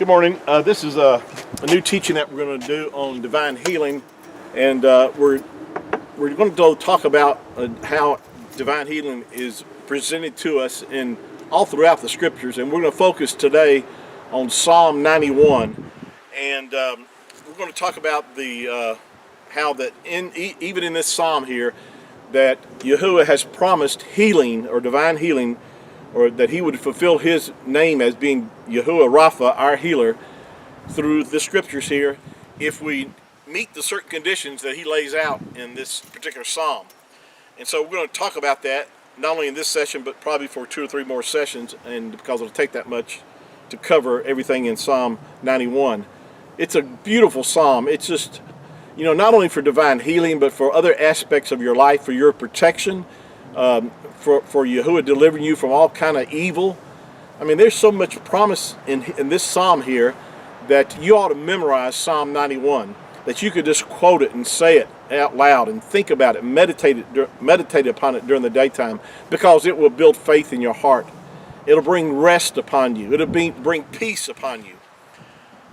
Good morning. This is a new teaching that we're going to do on divine healing, and we're going to talk about how divine healing is presented to us in all throughout the scriptures, and we're going to focus today on Psalm 91, and we're going to talk about the how that even in this psalm here that Yahuah has promised healing or divine healing, or that he would fulfill his name as being Yahuah Rapha, our healer, through the scriptures here, if we meet the certain conditions that he lays out in this particular psalm. And so we're going to talk about that, not only in this session, but probably for 2 or 3 more sessions, and because it'll take that much to cover everything in Psalm 91. It's a beautiful psalm. It's just, not only for divine healing, but for other aspects of your life, for your protection, for Yahuah delivering you from all kind of evil. I mean, there's so much promise in this psalm here that you ought to memorize Psalm 91, that you could just quote it and say it out loud and think about it, meditate upon it during the daytime, because it will build faith in your heart. It'll bring rest upon you. It'll bring peace upon you.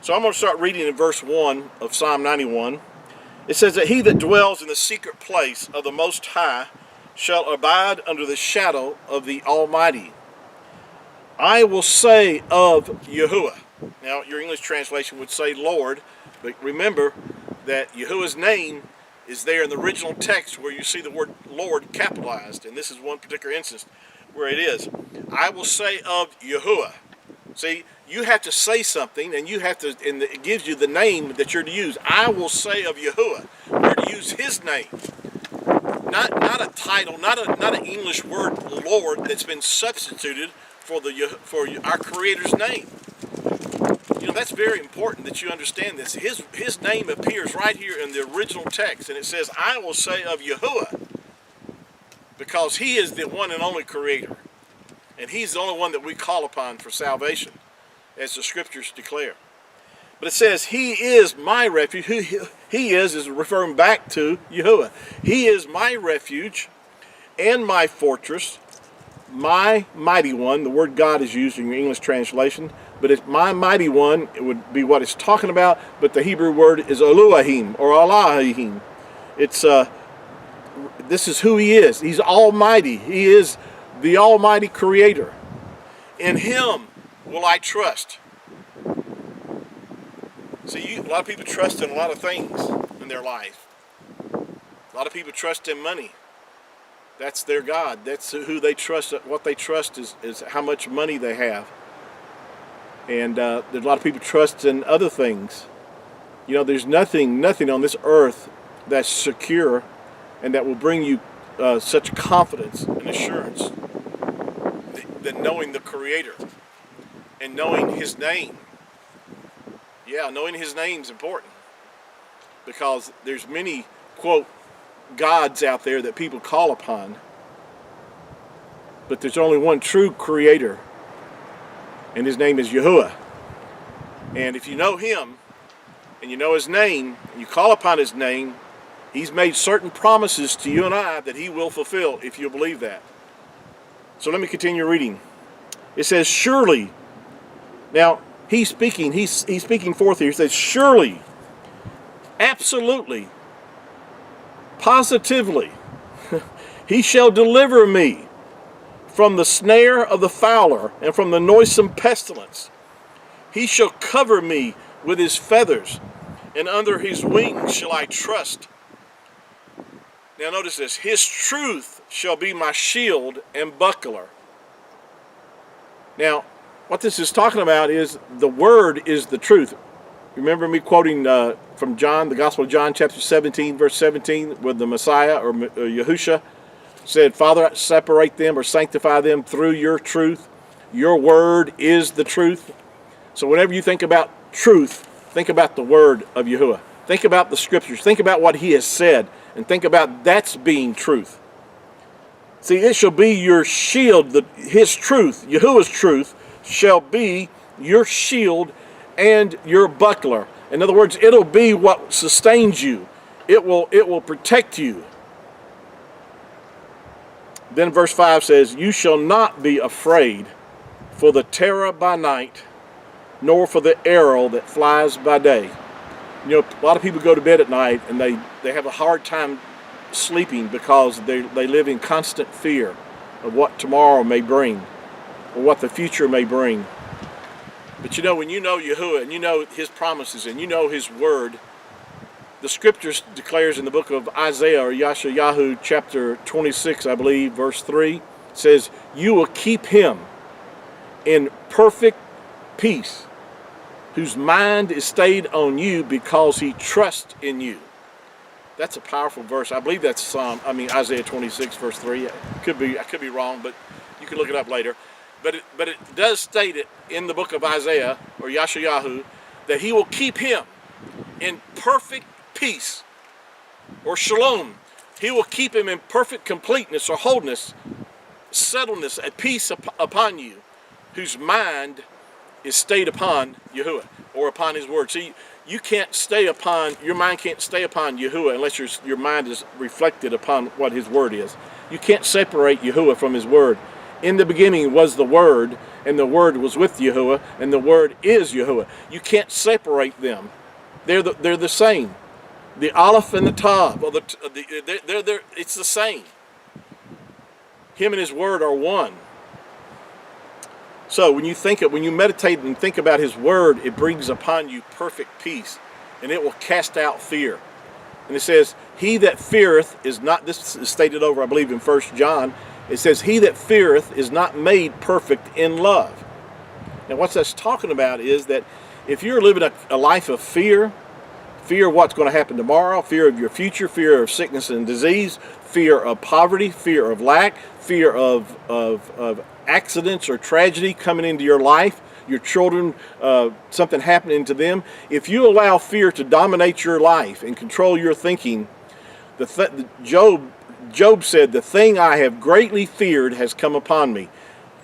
So I'm going to start reading in verse 1 of Psalm 91. It says that he that dwells in the secret place of the Most High shall abide under the shadow of the Almighty. I will say of Yahuah. Now, your English translation would say Lord, but remember that Yahuah's name is there in the original text where you see the word Lord capitalized, and this is one particular instance where it is. I will say of Yahuah. See, you have to say something, and it gives you the name that you're to use. I will say of Yahuah. You're to use his name. Not a title, not an English word, Lord, that's been substituted for our Creator's name. That's very important that you understand this. His name appears right here in the original text, and it says, I will say of Yahuah, because he is the one and only Creator, and he's the only one that we call upon for salvation, as the scriptures declare. But it says, he is my refuge. Who he is referring back to Yahuah. He is my refuge and my fortress, my mighty one. The word God is used in your English translation, but it's my mighty one. It would be what it's talking about, but the Hebrew word is Elohim or Elohim. It's this is who he is. He's almighty. He is the almighty Creator. In him will I trust. See, a lot of people trust in a lot of things in their life. A lot of people trust in money. That's their God. That's who they trust. What they trust is how much money they have. And there's a lot of people trust in other things. There's nothing on this earth that's secure and that will bring you such confidence and assurance than knowing the Creator and knowing his name. Yeah, knowing his name is important, because there's many, quote, gods out there that people call upon, but there's only one true Creator, and his name is Yahuah. And if you know him, and you know his name, and you call upon his name, he's made certain promises to you and I that he will fulfill if you believe that. So let me continue reading. It says, surely. Now, he's speaking forth here. He says, surely, absolutely, positively, he shall deliver me from the snare of the fowler and from the noisome pestilence. He shall cover me with his feathers, and under his wings shall I trust. Now notice this. His truth shall be my shield and buckler. Now, what this is talking about is the word is the truth. Remember me quoting from John, the Gospel of John, chapter 17, verse 17, where the Messiah or Yahusha said, Father, separate them or sanctify them through your truth. Your word is the truth. So whenever you think about truth, think about the word of Yahuah. Think about the scriptures. Think about what he has said, and think about that's being truth. See, it shall be your shield, his truth, Yahuah's truth, shall be your shield and your buckler. In other words, it'll be what sustains you. It will protect you. Then verse 5 says, you shall not be afraid for the terror by night, nor for the arrow that flies by day. You know, a lot of people go to bed at night and they have a hard time sleeping because they live in constant fear of what tomorrow may bring or what the future may bring. But you know, when you know Yahuah and you know his promises and you know his word, the scriptures declares in the book of Isaiah or Yahuah chapter 26, I believe, verse 3, says, you will keep him in perfect peace, whose mind is stayed on you because he trusts in you. That's a powerful verse. I believe that's Isaiah 26, verse 3. I could be wrong, but you can look it up later. But it does state it in the book of Isaiah or Yahuah that he will keep him in perfect peace or shalom. He will keep him in perfect completeness or wholeness, settledness, at peace upon you, whose mind is stayed upon Yahuah or upon his word. See, your mind can't stay upon Yahuah unless your mind is reflected upon what his word is. You can't separate Yahuah from his word. In the beginning was the word, and the word was with Yahuah, and the word is Yahuah. You can't separate them. They're the same. The Aleph and the Tav, it's the same. Him and his word are one. So when you meditate and think about his word, it brings upon you perfect peace, and it will cast out fear. And it says, he that feareth is not, this is stated over, I believe, in 1 John. It says, he that feareth is not made perfect in love. Now what that's talking about is that if you're living a life of fear of what's going to happen tomorrow, fear of your future, fear of sickness and disease, fear of poverty, fear of lack, fear of accidents or tragedy coming into your life, your children, something happening to them. If you allow fear to dominate your life and control your thinking, Job said, the thing I have greatly feared has come upon me.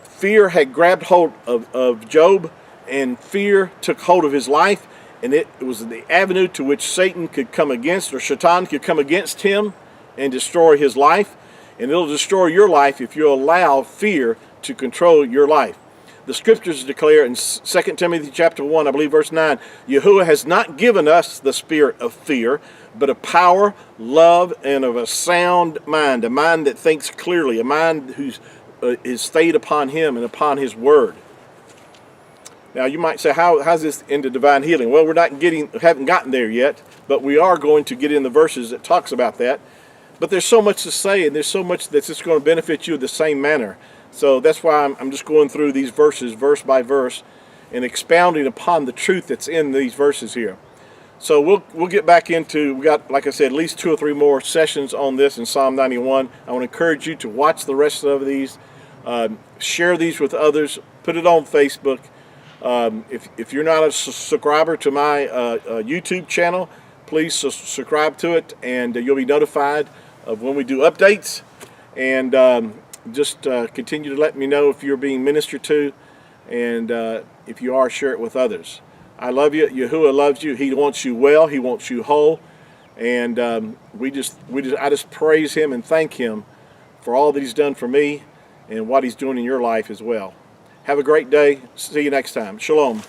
Fear had grabbed hold of Job, and fear took hold of his life, and it was the avenue to which Satan could come against, or Shaitan could come against him and destroy his life. And it'll destroy your life if you allow fear to control your life. The scriptures declare in 2 Timothy chapter 1, I believe verse 9, Yahuah has not given us the spirit of fear, but of power, love, and of a sound mind, a mind that thinks clearly, a mind who is stayed upon him and upon his word. Now you might say, how's this into divine healing? Well, haven't gotten there yet, but we are going to get in the verses that talks about that. But there's so much to say, and there's so much that's just going to benefit you in the same manner. So that's why I'm just going through these verses, verse by verse, and expounding upon the truth that's in these verses here. So we'll get back into, we got, like I said, at least 2 or 3 more sessions on this in Psalm 91. I want to encourage you to watch the rest of these, share these with others, put it on Facebook. If you're not a subscriber to my YouTube channel, please subscribe to it, and you'll be notified of when we do updates. And just continue to let me know if you're being ministered to, and if you are, share it with others. I love you. Yahuah loves you. He wants you well. He wants you whole. And I just praise him and thank him for all that he's done for me and what he's doing in your life as well. Have a great day. See you next time. Shalom.